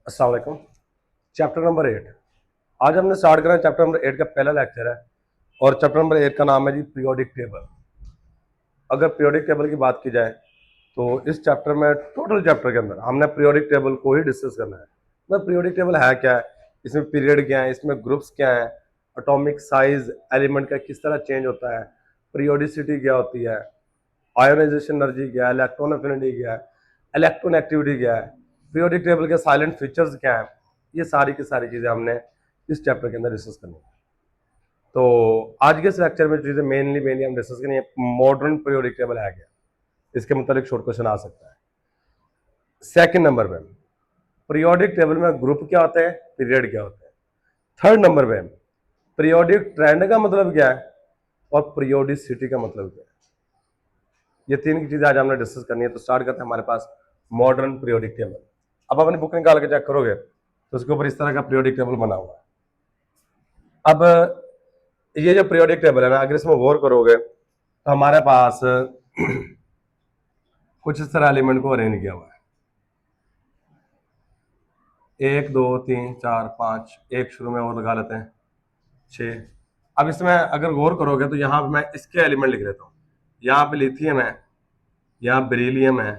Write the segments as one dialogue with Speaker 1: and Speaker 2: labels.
Speaker 1: अस्सलाम वालेकुम। Chapter number 8 आज हमने स्टार्ट करा। चैप्टर नंबर 8 का पहला लेक्चर है और चैप्टर नंबर 8 का नाम है जी पीरियोडिक टेबल। अगर पीरियोडिक टेबल की बात की जाए तो इस चैप्टर में टोटल चैप्टर के अंदर हमने पीरियोडिक टेबल को ही डिस्कस करना है। मतलब पीरियोडिक टेबल है क्या है, इसमें पीरियड क्या है, इसमें ग्रुप्स क्या है, एटॉमिक साइज एलिमेंट का किस तरह चेंज होता है, पीरियोडिसिटी क्या होती है, आयोनाइजेशन एनर्जी क्या है, इलेक्ट्रॉन अफिनिटी क्या है, इलेक्ट्रॉन एक्टिविटी क्या है, पीरियोडिक टेबल के साइलेंट फीचर्स क्या है, ये सारी की सारी चीजें हमने इस चैप्टर के अंदर डिस्कस करनी है। तो आज के इस लेक्चर में चीजें मेनली हम डिस्कस करेंगे मॉडर्न पीरियोडिक टेबल है क्या, इसके मतलब एक शॉर्ट क्वेश्चन आ सकता है। सेकंड नंबर पे पीरियोडिक टेबल में ग्रुप क्या होते हैं, पीरियड क्या होते हैं। थर्ड नंबर पे पीरियोडिक ट्रेंड का मतलब क्या है और पीरियोडिसिटी का मतलब क्या है। ये तीन की चीजें आज हमने डिस्कस करनी है। तो स्टार्ट करते हैं हमारे पास मॉडर्न पीरियोडिक टेबल। अब अपनी बुक निकाल के चेक करोगे तो उसके ऊपर इस तरह का पीरियोडिक टेबल बना हुआ है। अब ये जो पीरियोडिक टेबल है ना, अगर इसमें गौर करोगे तो हमारे पास कुछ इस तरह एलिमेंट को अरेंज किया हुआ है। 1 2 3 4 5, एक शुरू में और लगा लेते हैं 6। अब इसमें अगर गौर करोगे तो यहाँ पे मैं इसके एलिमेंट लिख लेता हूँ। यहाँ पे लिथियम है, यहाँ बेरिलियम है,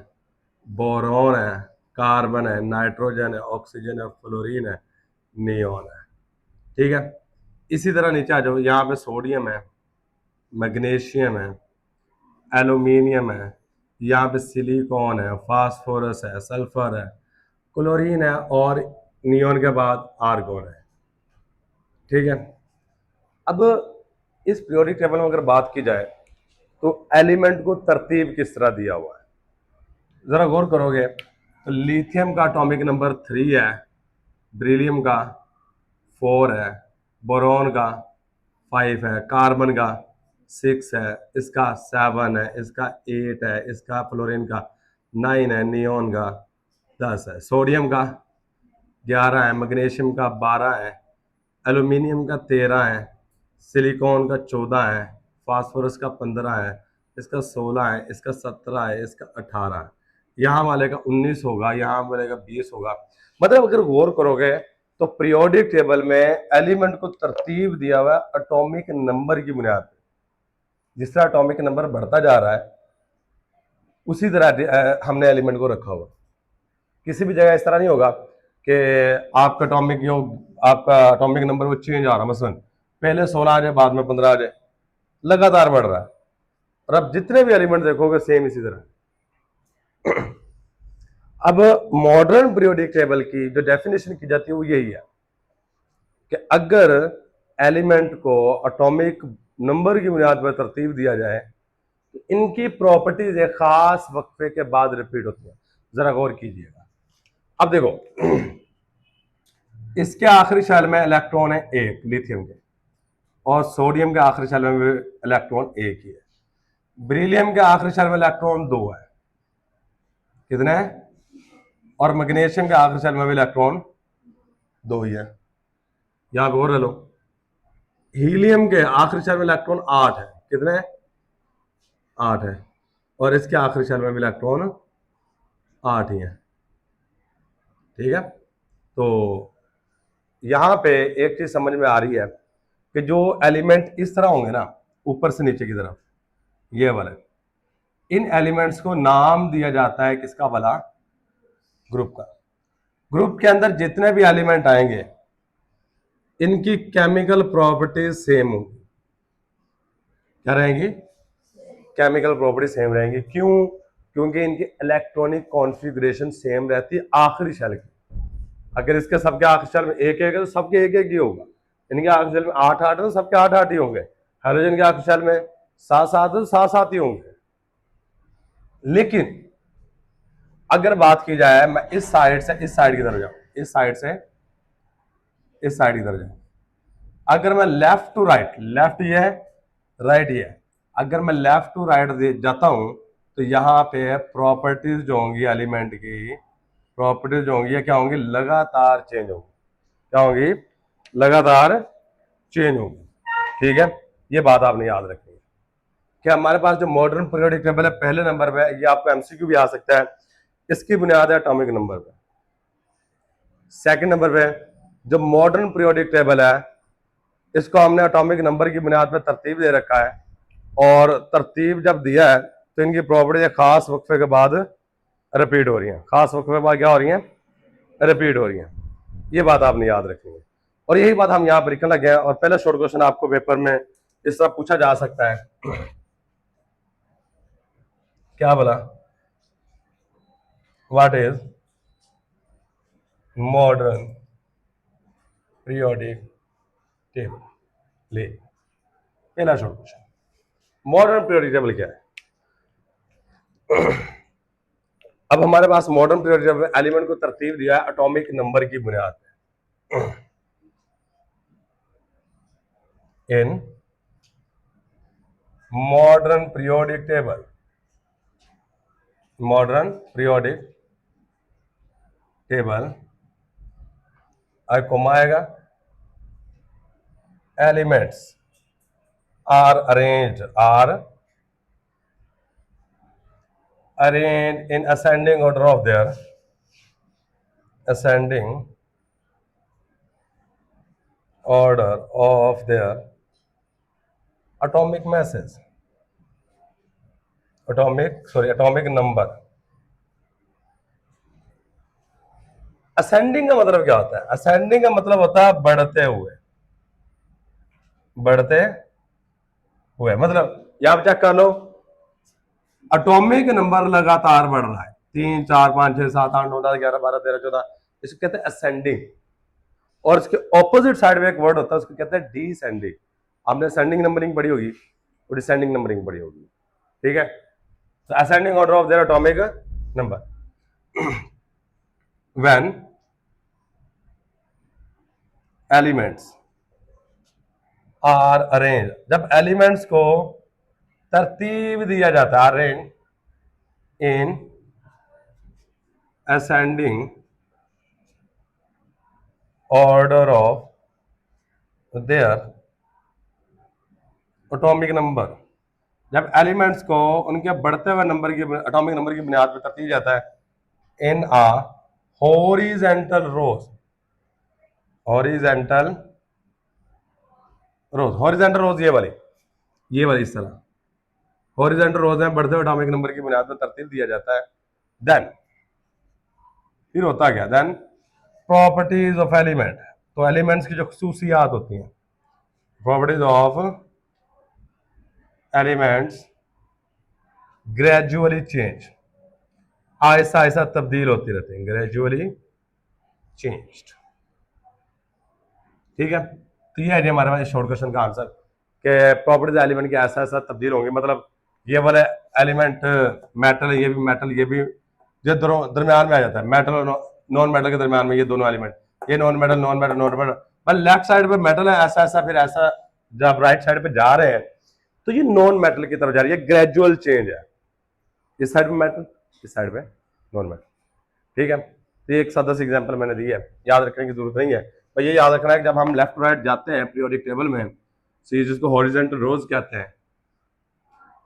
Speaker 1: बोरॉन है, कार्बन है, नाइट्रोजन है, ऑक्सीजन है, फ्लोरीन है, नियोन है। ठीक है, इसी तरह नीचे आ जाओ, यहाँ पे सोडियम है, मैग्नीशियम है, एल्यूमिनियम है, यहाँ पे सिलिकॉन है, फास्फोरस है, सल्फर है, क्लोरीन है और नियोन के बाद आर्गोन है। ठीक है, अब इस पीरियोडिक टेबल में अगर बात की जाए तो एलिमेंट को तरतीब किस तरह दिया हुआ है, जरा गौर करोगे तो लिथियम का एटॉमिक नंबर 3 है, बेरिलियम का 4 है, बोरॉन का 5 है, कार्बन का 6 है, इसका 7 है, इसका 8 है, इसका फ्लोरीन का 9 है, नियोन का 10 है, सोडियम का 11 है, मैग्नीशियम का 12 है, एल्यूमिनियम का 13 है, सिलिकॉन का 14 है, फास्फोरस का 15 है, इसका 16 है, इसका 17 है, इसका 18 है, यहाँ वाले का 19 होगा, यहाँ वाले का 20 होगा। मतलब अगर गौर करोगे तो पीरियोडिक टेबल में एलिमेंट को तरतीब दिया हुआ है एटॉमिक नंबर की बुनियाद पर। जिस तरह एटॉमिक नंबर बढ़ता जा रहा है उसी तरह हमने एलिमेंट को रखा हुआ। किसी भी जगह इस तरह नहीं होगा कि आपका एटॉमिक जो आपका एटॉमिक नंबर वो चेंज आ रहा है, मसलन पहले 16 आ जाए बाद में 15 आ जाए, लगातार बढ़ रहा है। और अब जितने भी एलिमेंट देखोगे सेम इसी तरह। अब मॉडर्न पीरियोडिक टेबल की जो डेफिनेशन की जाती है वो यही है कि अगर एलिमेंट को एटॉमिक नंबर की बुनियाद पर तरतीब दिया जाए तो इनकी प्रॉपर्टीज एक खास वक्फे के बाद रिपीट होती है। जरा गौर कीजिएगा। अब देखो, इसके आखिरी शेल में इलेक्ट्रॉन है एक लिथियम के, और सोडियम के आखिरी शेल में भी इलेक्ट्रॉन एक ही है। बेरिलियम के आखिरी शेल में इलेक्ट्रॉन 2 है, कितने हैं? और मैग्नीशियम के आखिरी शेल में भी इलेक्ट्रॉन 2 ही है। यहां पे और ले लो, हीलियम के आखिरी शेल में इलेक्ट्रॉन 8 है, कितने हैं? 8 है, और इसके आखिरी शेल में भी इलेक्ट्रॉन 8 ही है। ठीक है, तो यहां पे एक चीज समझ में आ रही है कि जो एलिमेंट इस तरह होंगे ना, ऊपर से नीचे की तरफ, ये वाले, इन एलिमेंट्स को नाम दिया जाता है किसका भला? ग्रुप का। ग्रुप के अंदर जितने भी एलिमेंट आएंगे इनकी केमिकल प्रॉपर्टीज सेम होंगी। क्या रहेंगी? केमिकल प्रॉपर्टी सेम रहेंगी। क्यों? क्योंकि इनकी इलेक्ट्रॉनिक कॉन्फ़िगरेशन सेम रहती है आखिरी शेल की। अगर इसके सबके आखिरी शेल में एक एक है तो सबके एक एक ही होगा। इनके आखिरी शेल में 8 8 है तो सबके 8 8 ही होंगे। हाइड्रोजन के आखिरी शेल में 7 7 है तो 7 7 ही होंगे। लेकिन अगर बात की जाए, मैं इस साइड से इस साइड की तरफ जाऊं, इस साइड से इस साइड की तरफ जाऊं, अगर मैं लेफ्ट टू राइट, लेफ्ट ये है, राइट ये है, अगर मैं लेफ्ट टू राइट जाता हूं तो यहाँ पे प्रॉपर्टीज जो होंगी एलिमेंट की, प्रॉपर्टीज जो होंगी ये क्या होंगी? लगातार चेंज होंगी। क्या होंगी? लगातार चेंज होंगी। ठीक है, ये बात आपने याद रखनी है कि हमारे पास जो मॉडर्न पीरियोडिक टेबल है पहले नंबर पे, ये आपको एमसीक्यू भी आ सकता है, इसकी बुनियाद है एटॉमिक नंबर पे। सेकंड नंबर पे जो मॉडर्न पीरियोडिक टेबल है, इसको हमने एटॉमिक नंबर की बुनियाद पर तरतीब दे रखा है, और तरतीब जब दिया है तो इनकी प्रॉपर्टी खास वक्फे के बाद रिपीट हो रही हैं, खास वक्फे के बाद क्या हो रही हैं, रिपीट हो रही हैं। ये बात आपने याद रखनी है, और यही बात हम यहाँ पर लिखने लगे हैं। और पहला शॉर्ट क्वेश्चन आपको पेपर में इस तरह पूछा जा सकता है, क्या बोला, what is modern periodic table. ले, पहला short question, modern periodic table क्या है। अब हमारे पास मॉडर्न पीरियोडिक टेबल एलिमेंट को तरतीब दिया है एटॉमिक नंबर की बुनियाद पे। In modern periodic table, modern periodic table आएगा, elements are arranged in ascending order of their atomic masses, atomic number। Ascending का मतलब क्या होता है, असेंडिंग का मतलब होता है बढ़ते हुए, मतलब यहां चेक कर लो, एटॉमिक नंबर लगातार बढ़ रहा है, 3 4 5 6 7 8 9 10 11 12 13 14, इसको कहते हैं असेंडिंग। और इसके ऑपोजिट साइड में एक वर्ड होता है, उसको कहते हैं डिसेंडिंग। आपने असेंडिंग नंबरिंग पढ़ी होगी और डिसेंडिंग नंबरिंग पढ़ी होगी, ठीक है। तो ascending order of their atomic number when elements are arrange, जब एलिमेंट्स को तरतीब दिया जाता है, arrange in ascending order of their atomic number, जब एलिमेंट्स को उनके बढ़ते हुए नंबर की एटॉमिक नंबर की बुनियाद पर तरतीब जाता है इन आ हॉरिजेंटल रोज, हॉरिजेंटल रोज ये वाली इस तरह हॉरिजेंटल रोज में बढ़ते हुए एटॉमिक नंबर की बुनियाद पर तरतीब दिया जाता है। देन फिर होता क्या, देन प्रॉपर्टीज ऑफ एलिमेंट, तो एलिमेंट्स की जो खसूसियात होती हैं, properties of elements gradually change, Aahista Aahista तब्दील होती रहती है, ग्रेजुअली चेंज्ड, ठीक है। तो ये है जी हमारे पास शॉर्ट क्वेश्चन का आंसर, कि प्रॉपर्टीज एलिमेंट के ऐसा ऐसा तब्दील होंगे, मतलब ये वाला एलिमेंट मेटल है, ये भी मेटल, ये भी जो दरमियान में आ जाता है, मेटल और नॉन मेटल के दरमियान में ये दोनों एलिमेंट, ये non metal non metal non metal, पर लेफ्ट साइड पे मेटल है ऐसा ऐसा, फिर ऐसा, जब राइट साइड पे जा रहे हैं तो ये नॉन मेटल की तरफ जा रही है, ग्रेजुअल चेंज है, इस साइड पे मेटल, इस साइड पे नॉन मेटल, ठीक है। तो ये एक सादा सी एग्जांपल मैंने दी है, याद रखने की जरूरत नहीं है, पर ये याद रखना है कि जब हम लेफ्ट राइट जाते हैं पीरियोडिक टेबल में, जिसको हॉरिजॉन्टल रोज कहते हैं,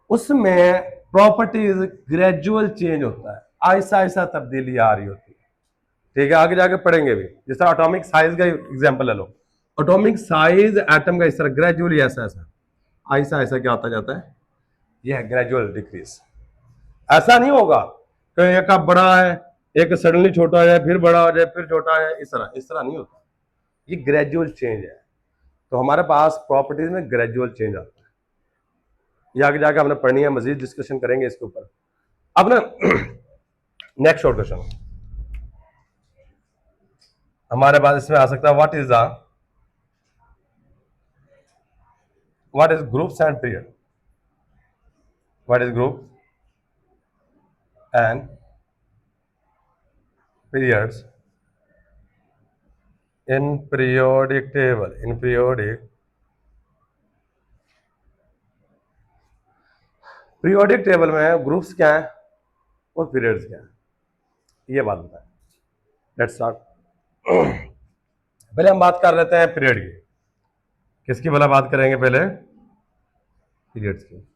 Speaker 1: उसमें प्रॉपर्टीज ग्रेजुअल चेंज होता है, आहिस्ता आहिस्ता तब्दीली आ रही होती है, ठीक है। आगे जाके पढ़ेंगे भी, जिस तरह एटॉमिक साइज का एग्जांपल ले लो, एटॉमिक साइज एटम का इस तरह ग्रेजुअली ऐसा ऐसा आहिस्ता आहिस्ता क्या होता जाता है, यह ग्रेजुअल डिक्रीज। ऐसा नहीं होगा कि एक अब बड़ा है, एक सडनली छोटा हो जाए, फिर बड़ा हो जाए, फिर छोटा है, इस तरह नहीं होता, ये ग्रेजुअल चेंज है। तो हमारे पास प्रॉपर्टीज में ग्रेजुअल चेंज आता है, ये आगे जाके हमने पढ़नी है, मजीद डिस्कशन करेंगे इसके ऊपर। अब ना नेक्स्ट शॉर्ट क्वेश्चन हमारे पास इसमें आ सकता है, what is groups and period, what is group and periods in periodic table, in periodic table में ग्रुप्स क्या है और पीरियड्स क्या है, ये बात बताएं। Let's start. पहले हम बात कर लेते हैं पीरियड की, किसकी भला बात करेंगे पहले, पीरियड्स की।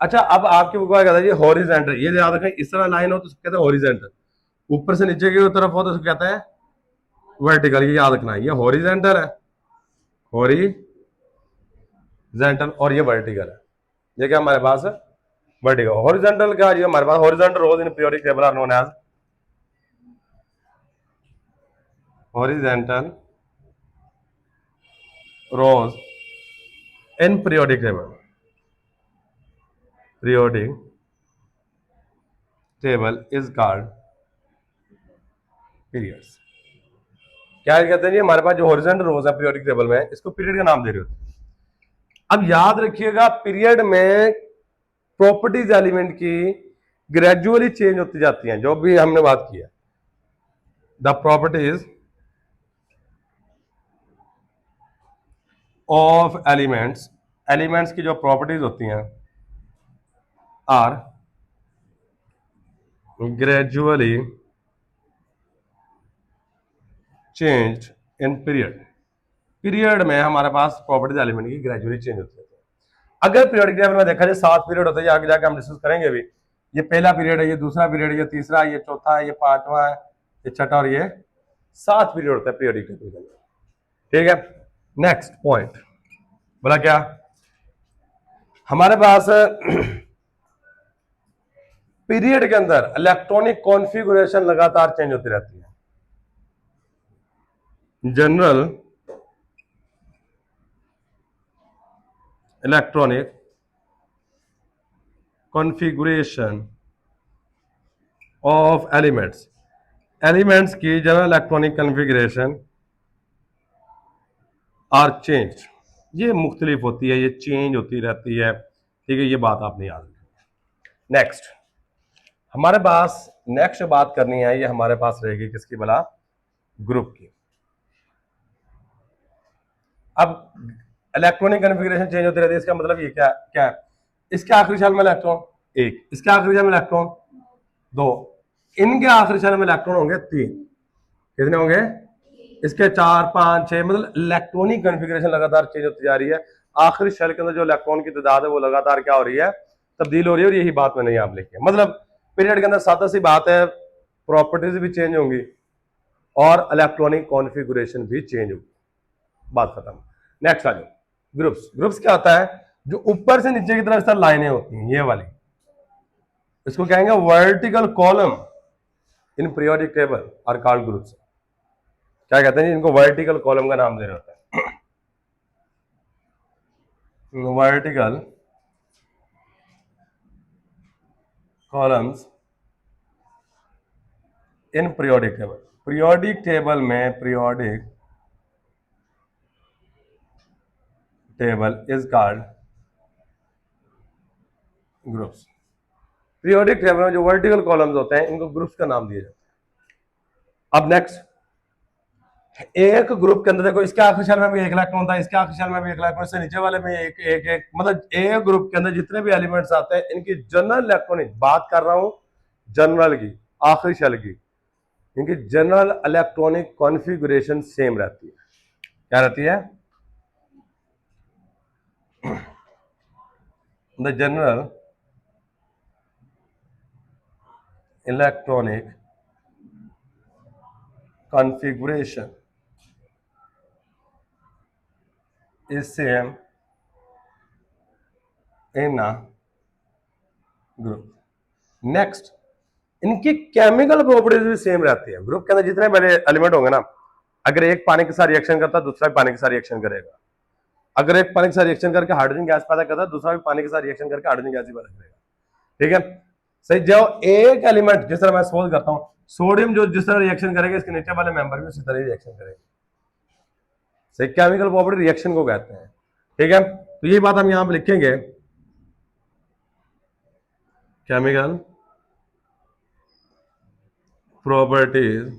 Speaker 1: अच्छा, अब आपकी बुक में कहता है ये हॉरिजॉन्टल, ये याद रखें, इस तरह लाइन हो तो कहते हैं हॉरिजॉन्टल, ऊपर से नीचे की तरफ हो तो कहते हैं वर्टिकल, ये याद रखना है, ये हॉरिजेंटल है, हॉरिजेंटल, और ये वर्टिकल है। ये क्या हमारे पास है, वर्टिकल। हॉरिजेंटल क्या, ये हमारे पास horizontal rows in periodic table are known as horizontal rows in periodic table is called periods. क्या कहते हैं जी, हमारे पास जो हॉरिजॉन्टल रोज है पीरियोडिक टेबल में, इसको पीरियड का नाम दे रहे होते हैं। अब याद रखिएगा, पीरियड में प्रॉपर्टीज एलिमेंट की ग्रेजुअली चेंज होती जाती हैं, जो भी हमने बात की है। The properties of elements, elements की जो प्रॉपर्टीज होती हैं are gradually change in period. Period में हमारे पास प्रॉपर्टीज एलिमेंट की ग्रेजुअली चेंज होती है। अगर पीरियोडिक टेबल में देखा जाए 7 पीरियड होते हैं, आगे जाकर हम डिस्कस करेंगे भी। ये पहला पीरियड है, ये दूसरा पीरियड है, ये तीसरा, ये चौथा है, ये पांचवा है, ये छठा, और ये 7 पीरियड होता है पीरियोडिक टेबल के अंदर। ठीक है, नेक्स्ट पॉइंट बोला क्या, हमारे पास पीरियड के अंदर इलेक्ट्रॉनिक कॉन्फ़िगरेशन लगातार चेंज होती रहती है। General electronic configuration of elements, elements की general electronic configuration are change, ये मुख्तलिफ होती है, ये चेंज होती रहती है। ठीक है, ये बात आपने याद रखनी। नेक्स्ट हमारे पास नेक्स्ट बात करनी है, ये हमारे पास रहेगी किसकी भला, ग्रुप की। अब इलेक्ट्रॉनिक कॉन्फ़िगरेशन चेंज होती रहती है, इसका मतलब ये क्या क्या है, इसके आखिरी शेल में इलेक्ट्रॉन एक, इसके आखिरी शेल में इलेक्ट्रॉन दो, इनके आखिरी शेल में इलेक्ट्रॉन होंगे तीन, कितने होंगे, इसके 4 5 6, मतलब इलेक्ट्रॉनिक कॉन्फ़िगरेशन लगातार चेंज होती जा रही है। आखिरी शेल के अंदर जो इलेक्ट्रॉन की तादाद है वो लगातार क्या हो रही है, तब्दील हो रही है, और यही बात मैंने यहाँ लिखी है। मतलब पीरियड के अंदर सादा सी बात है, प्रॉपर्टीज भी चेंज होंगी और इलेक्ट्रॉनिक कॉन्फ़िगरेशन भी चेंज होगी, बात खत्म। नेक्स्ट आ जाओ, ग्रुप्स। ग्रुप्स क्या होता है, जो ऊपर से नीचे की तरफ इस तरह लाइनें होती हैं, ये वाली, इसको कहेंगे vertical column in periodic table are called groups. क्या कहते हैं, इनको वर्टिकल कॉलम का नाम दे रहे होते हैं, vertical columns in periodic table. Periodic table में, periodic table is called groups. Periodic table में जो वर्टिकल कॉलम्स होते हैं, इनको ग्रुप्स का नाम दिया जाता है। अब नेक्स्ट, एक ग्रुप के अंदर देखो, इसके आखिरी शेल में भी एक इलेक्ट्रॉन था, इसके आखिरी शेल में भी एक इलेक्ट्रॉन, इससे नीचे वाले में एक एक एक, मतलब एक ग्रुप के अंदर जितने भी एलिमेंट्स आते हैं, इनकी जनरल इलेक्ट्रॉनिक, बात कर रहा हूं जनरल की, आखिरी शेल की, इनकी जनरल इलेक्ट्रॉनिक कॉन्फ़िगरेशन सेम रहती है। क्या रहती है, the general electronic configuration is same in a group. Next, इनकी केमिकल प्रॉपर्टीज भी सेम रहती है। ग्रुप के अंदर जितने बड़े एलिमेंट होंगे ना, अगर एक पानी के साथ रिएक्शन करता है, दूसरा भी पानी के साथ रिएक्शन करेगा। अगर एक पानी के साथ रिएक्शन करके हाइड्रोजन गैस पैदा करता है, दूसरा भी पानी के साथ रिएक्शन करके हाइड्रोजन गैस ही पैदा करेगा। ठीक है, सही। जो एक एलिमेंट, जिस तरह मैं सपोज करता हूं, सोडियम जो जिस तरह रिएक्शन करेगा, इसके नीचे वाले मेंबर भी उसी तरह रिएक्शन करेंगे। सही, केमिकल प्रॉपर्टी रिएक्शन को कहते हैं। ठीक है, तो ये बात हम यहां पर लिखेंगे, chemical properties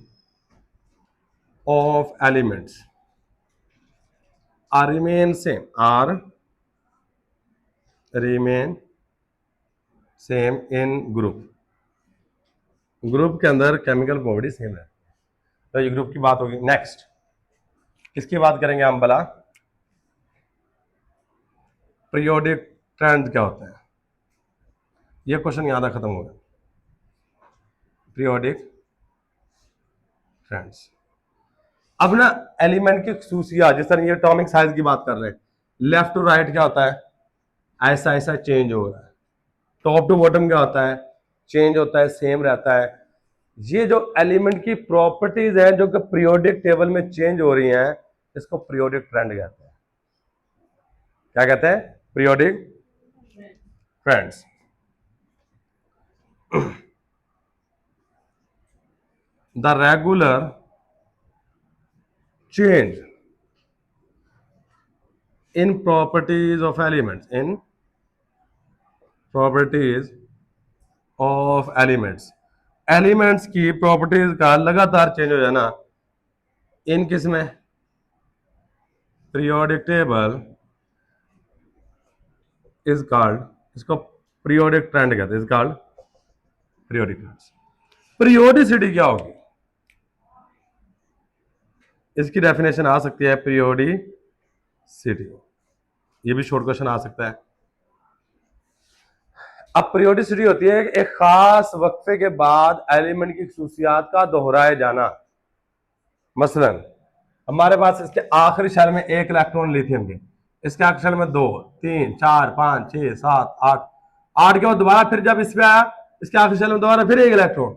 Speaker 1: of elements are remain same, in group। Group के अंदर केमिकल प्रॉपर्टी सेम है। तो ये ग्रुप की बात होगी। नेक्स्ट किसकी बात करेंगे हम भला, पीरियोडिक ट्रेंड क्या होता है, ये क्वेश्चन याद खत्म हो गया। पीरियोडिक ट्रेंड्स, अब ना एलिमेंट की खसूसियात, जिस तरह ये एटॉमिक साइज की बात कर रहे हैं, लेफ्ट टू राइट क्या होता है, ऐसा ऐसा चेंज हो रहा है, टॉप टू बॉटम क्या होता है, चेंज होता है, सेम रहता है। ये जो एलिमेंट की प्रॉपर्टीज हैं जो कि पीरियोडिक टेबल में चेंज हो रही हैं, इसको पीरियोडिक ट्रेंड कहते हैं। क्या कहते हैं? Periodic trends. The regular change in properties of elements, in properties of elements, elements की प्रॉपर्टीज का लगातार चेंज हो जाना इन किस में, पीरियोडिक टेबल इज कॉल्ड, इसको पीरियोडिक ट्रेंड कहते हैं, is called periodic trends. Periodicity क्या होगी, इसकी डेफिनेशन आ सकती है पीरियोडिसिटी, ये भी शॉर्ट क्वेश्चन आ सकता है। अब पीरियोडिसिटी होती है एक खास वक्फे के बाद एलिमेंट की खसूसियात का दोहराए जाना। मसलन हमारे पास इसके आखिरी शेल में एक इलेक्ट्रॉन लिथियम के, इसके आखिरी शेल में 2 3 4 5 6 7 8, 8 के बाद दोबारा फिर जब इसमें आया इसके आखिरी शेल में दोबारा फिर एक इलेक्ट्रॉन,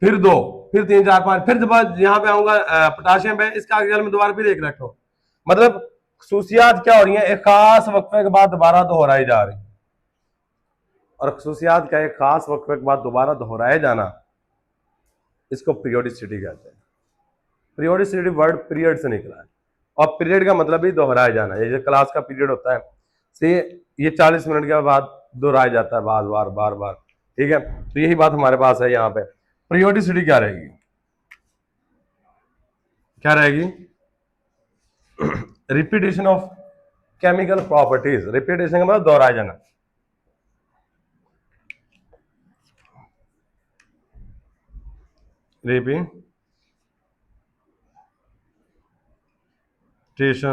Speaker 1: फिर 2, फिर 3 4 5, फिर जब यहाँ पे आऊंगा पोटाशियम पे, इसके आखिरी शेल में दोबारा फिर एक इलेक्ट्रॉन। मतलब खसूसियात क्या हो रही है, एक खास वक्फे के बाद दोबारा दोहराई जा रही है। और खसूसियात का एक खास वक्फे के बाद दोबारा दोहराए जाना, इसको पीरियोडिसिटी कहते हैं। पीरियोडिसिटी वर्ड पीरियड से निकला है, और पीरियड का मतलब ही दोहराया जाना। ये जो क्लास का पीरियड होता है, से ये 40 मिनट के बाद दोहराया जाता है बार बार बार बार, ठीक है। तो यही बात हमारे पास है यहाँ पे। पीरियोडिसिटी क्या रहेगी, क्या रहेगी, repetition of chemical properties. Repetition का मतलब दोहराया जाना। Repetition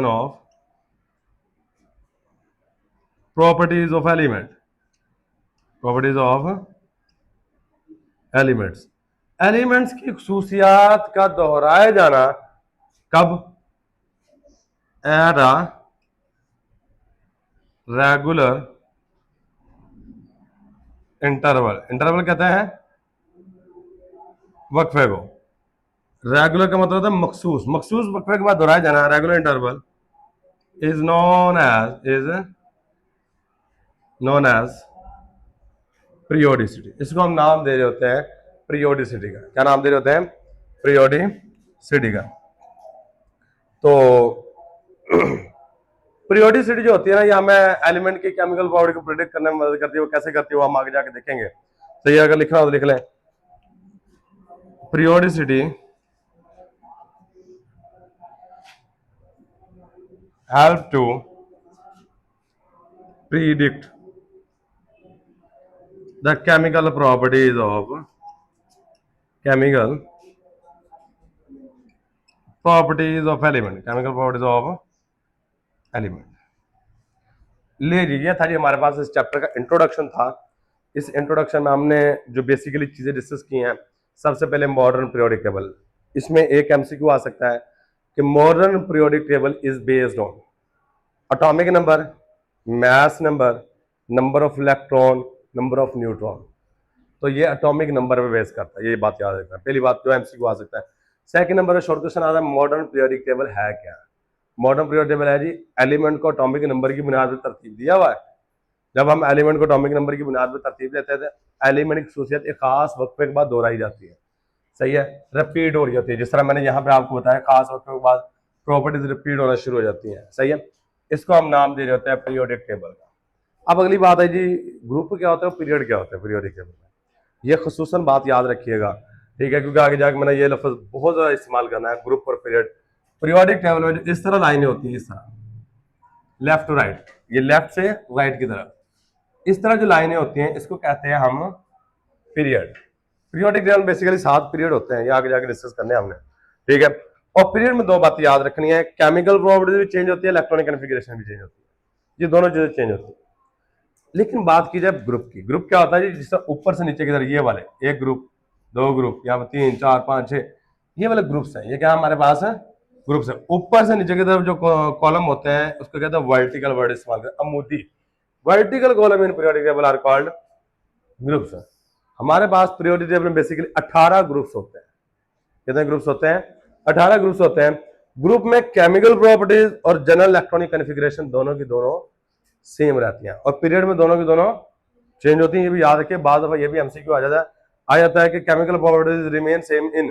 Speaker 1: of properties of element, properties of elements, elements की खसूसियात का दोहराया जाना कब, at a regular interval. Interval कहते हैं वक्फे को, रेगुलर का मतलब होता है मखसूस, मखसूस वक्फे के बाद दोहराया जाना, regular interval is known as periodicity. इसको हम नाम दे रहे होते हैं पीरियोडिसिटी का। क्या नाम दे रहे होते हैं, पीरियोडिसिटी का। तो पीरियोडिसिटी जो होती है ना, ये हमें एलिमेंट की केमिकल प्रॉपर्टी को प्रेडिक्ट करने में मदद करती है। वो कैसे करती है वो हम आगे जाके देखेंगे। तो ये अगर लिखना हो तो लिख लें, periodicity help to predict the chemical properties of element, chemical properties of element। ले लीजिए था जी, हमारे पास इस चैप्टर का इंट्रोडक्शन था। इस इंट्रोडक्शन में हमने जो बेसिकली चीजें डिस्कस की हैं, सबसे पहले मॉडर्न पीरियोडिक टेबल। इसमें एक एमसीक्यू आ सकता है कि modern periodic table is based on atomic number, mass number, number of electron, number of neutron. तो ये एटॉमिक नंबर पे बेस करता है, ये बात याद रखना। पहली बात जो एमसीक्यू आ सकता है। सेकंड नंबर शॉर्ट क्वेश्चन आता है, मॉडर्न पीरियोडिक टेबल है क्या। मॉडर्न पीरियोडिक टेबल है जी, एलिमेंट को एटॉमिक नंबर की बुनियाद पर तरतीब दिया हुआ है। जब हम एलिमेंट को एटॉमिक नंबर की बुनियाद पर तरतीब देते हैं तो एलिमेंट की खसूसियत एक खास वक्फे के बाद दोहराई जाती है, सही है, रिपीट हो रही होती है। जिस तरह मैंने यहाँ पे आपको बताया, खास वक्फे के बाद प्रॉपर्टीज रिपीट होना शुरू हो जाती है, सही है। इसको हम नाम दे रहे होते हैं पीरियोडिक टेबल का। अब अगली बात है जी, ग्रुप क्या होता है, पीरियड क्या होता है पीरियोडिक टेबल में। ये खसूसन बात याद रखिएगा, ठीक है, क्योंकि आगे जाके मैंने ये लफ्ज बहुत ज्यादा इस्तेमाल करना है, ग्रुप और पीरियड। पीरियोडिक टेबल में इस तरह लाइनें होती है, इस तरह लेफ्ट टू राइट, ये लेफ्ट से राइट की तरफ इस तरह जो लाइनें होती हैं, इसको कहते हैं हम period. Periodic table basically 7 period होते हैं, ये आगे जाके डिस्कस करने हैं हमने, ठीक है। और पीरियड में 2 बातें याद रखनी है, केमिकल प्रॉपर्टीज भी चेंज होती है, इलेक्ट्रॉनिक कॉन्फ़िगरेशन भी चेंज होती है, ये दोनों चीजें चेंज होती है। लेकिन बात की जाए ग्रुप की, ग्रुप क्या होता है जी, जिस तरह ऊपर से नीचे की तरफ ये वाले, एक ग्रुप, 2 ग्रुप, यहाँ पर 3 4 5 6, ये वाले ग्रुप्स हैं, ये क्या हमारे पास है, ग्रुप्स है। ऊपर से नीचे की तरफ जो कॉलम होते हैं उसको कहते हैं वर्टिकल, वर्ड इस्तेमाल करते हैं अमूदी। Vertical column in periodic table are called groups. हमारे पास पीरियोडिक टेबल में बेसिकली 18 ग्रुप्स होते हैं। कितने ग्रुप्स होते हैं, 18 ग्रुप्स होते हैं। ग्रुप में केमिकल प्रॉपर्टीज और जनरल इलेक्ट्रॉनिक कॉन्फ़िगरेशन दोनों की दोनों सेम रहती हैं और पीरियड में दोनों की दोनों चेंज होती हैं। ये भी याद रखिए, बाद दफा ये भी एमसीक्यू आ जाता है कि chemical properties remain same in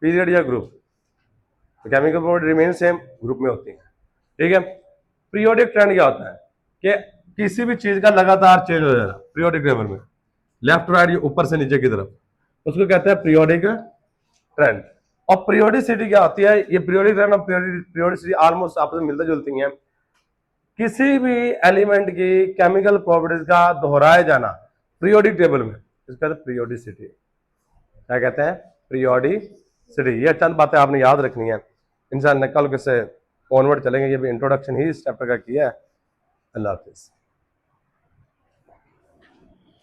Speaker 1: period या ग्रुप, तो chemical property remain same group में होती है। ठीक है। पीरियोडिक ट्रेंड क्या होता है कि किसी भी चीज का लगातार चेंज हो जाना पीरियोडिक टेबल में, लेफ्ट राइट ऊपर से नीचे की तरफ, उसको कहते हैं पीरियोडिक ट्रेंड। और पीरियोडिसिटी क्या होती है, ये पीरियोडिक ट्रेंड और पीरियोडिसिटी ऑलमोस्ट आपस में मिलती जुलती हैं। किसी भी एलिमेंट की केमिकल प्रॉपर्टीज का दोहराया जाना पीरियोडिक टेबल में, इसका कहते हैं पीरियोडिसिटी। क्या कहते हैं, पीरियोडिसिटी। ये चंद बातें आपने याद रखनी है। इंशाल्लाह कल से ऑनवर्ड चलेंगे, ये भी इंट्रोडक्शन ही इस चैप्टर का किया है। अल्लाह हाफिज।